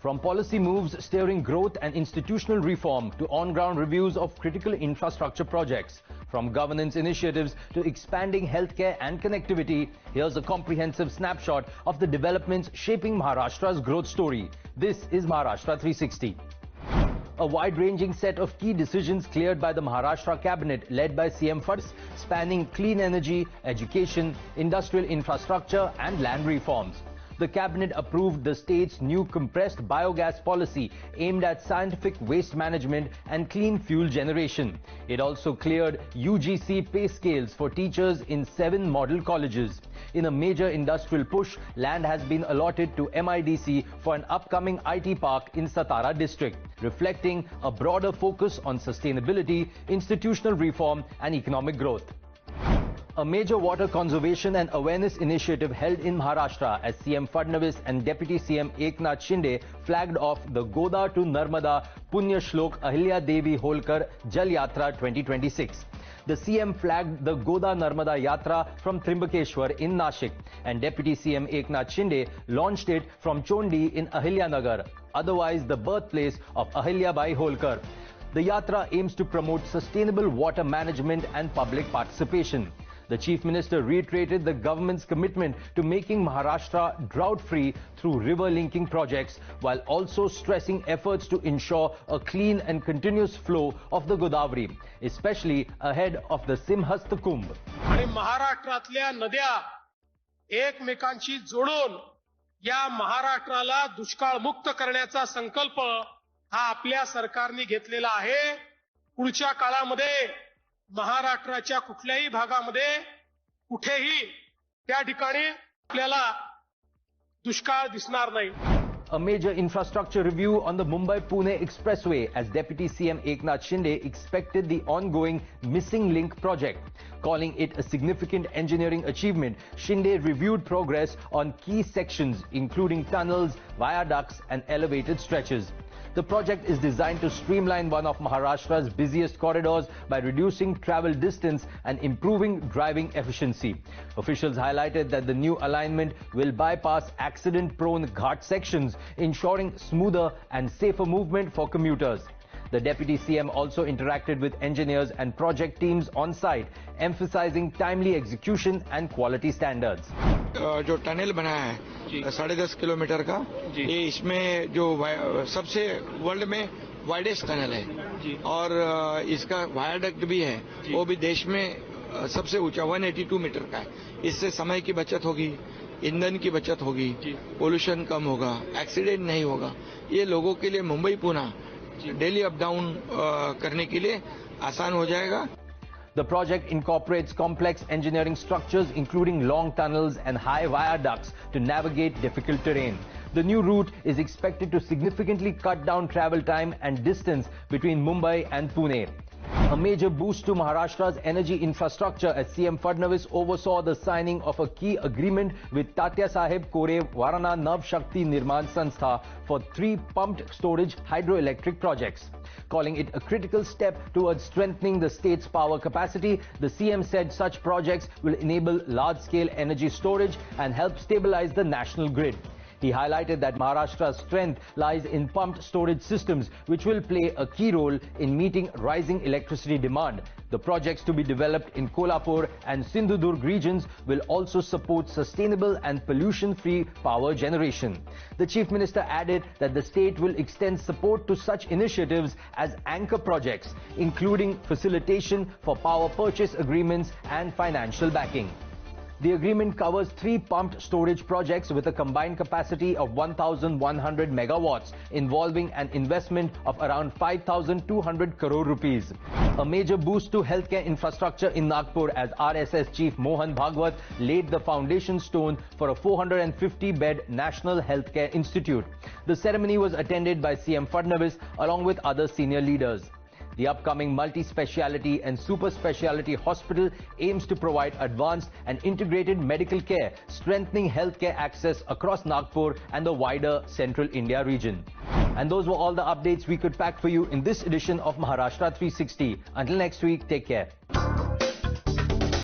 From policy moves steering growth and institutional reform to on-ground reviews of critical infrastructure projects, from governance initiatives to expanding healthcare and connectivity, here's a comprehensive snapshot of the developments shaping Maharashtra's growth story. This is Maharashtra 360. A wide-ranging set of key decisions cleared by the Maharashtra cabinet led by CM Fadnavis, spanning clean energy, education, industrial infrastructure and land reforms. The cabinet approved the state's new compressed biogas policy aimed at scientific waste management and clean fuel generation. It also cleared UGC pay scales for teachers in 7 model colleges. In a major industrial push, land has been allotted to MIDC for an upcoming IT park in Satara district, reflecting a broader focus on sustainability, institutional reform and economic growth. A major water conservation and awareness initiative held in Maharashtra as CM Fadnavis and Deputy CM Eknath Shinde flagged off the Goda to Narmada Punya Shlok Ahilya Devi Holkar Jal Yatra 2026. The CM flagged the Goda Narmada Yatra from Trimbakeshwar in Nashik and Deputy CM Eknath Shinde launched it from Chondi in Ahilyanagar, otherwise the birthplace of Ahilya Bai Holkar. The Yatra aims to promote sustainable water management and public participation. The Chief Minister reiterated the government's commitment to making Maharashtra drought-free through river-linking projects, while also stressing efforts to ensure a clean and continuous flow of the Godavari, especially ahead of the Simhastha Kumbh. आणि महाराष्ट्रातल्या नद्या एकमेकांशी जोडून या महाराष्ट्राला दुष्काळ मुक्त करण्याचा संकल्प हा आपल्या सरकारने घेतलेला आहे. पुढच्या काळामध्ये महाराष्ट्राच्या कुठल्याही भागामध्ये कुठेही त्या ठिकाणी आपल्याला दुष्काळ दिसणार नाही. A major infrastructure review on the Mumbai-Pune Expressway as Deputy CM Eknath Shinde expected the ongoing Missing Link project. Calling it a significant engineering achievement, Shinde reviewed progress on key sections including tunnels, viaducts and elevated stretches. The project is designed to streamline one of Maharashtra's busiest corridors by reducing travel distance and improving driving efficiency. Officials highlighted that the new alignment will bypass accident-prone ghat sections, ensuring smoother and safer movement for commuters. The Deputy CM also interacted with engineers and project teams on site, emphasizing timely execution and quality standards. जो tunnel बना है 10.5 kilometre का, ये इसमें जो सबसे world में widest tunnel है और इसका वायाडक्ट भी है, वो भी देश में सबसे ऊंचा 182 मीटर का है. इससे समय की बचत होगी, ईंधन की बचत होगी, पोल्यूशन कम होगा, एक्सीडेंट नहीं होगा. ये लोगों के लिए Mumbai Pune daily up down करने के लिए आसान हो जाएगा. The project incorporates complex engineering structures including long tunnels and high viaducts to navigate difficult terrain. The new route is expected to significantly cut down travel time and distance between Mumbai and Pune. A major boost to Maharashtra's energy infrastructure as CM Fadnavis oversaw the signing of a key agreement with Tatya Saheb Kore Varana Nav Shakti Nirman Sanstha for 3 pumped storage hydroelectric projects. Calling it a critical step towards strengthening the state's power capacity, the CM said such projects will enable large-scale energy storage and help stabilize the national grid. He highlighted that Maharashtra's strength lies in pumped storage systems, which will play a key role in meeting rising electricity demand. The projects to be developed in Kolhapur and Sindhudurg regions will also support sustainable and pollution-free power generation. The Chief Minister added that the state will extend support to such initiatives as anchor projects, including facilitation for power purchase agreements and financial backing. The agreement covers 3 pumped storage projects with a combined capacity of 1,100 megawatts, involving an investment of around 5,200 crore rupees. A major boost to healthcare infrastructure in Nagpur as RSS Chief Mohan Bhagwat laid the foundation stone for a 450-bed National Healthcare Institute. The ceremony was attended by CM Fadnavis along with other senior leaders. The upcoming multi-speciality and super-speciality hospital aims to provide advanced and integrated medical care, strengthening healthcare access across Nagpur and the wider central India region. And those were all the updates we could pack for you in this edition of Maharashtra 360. Until next week, take care.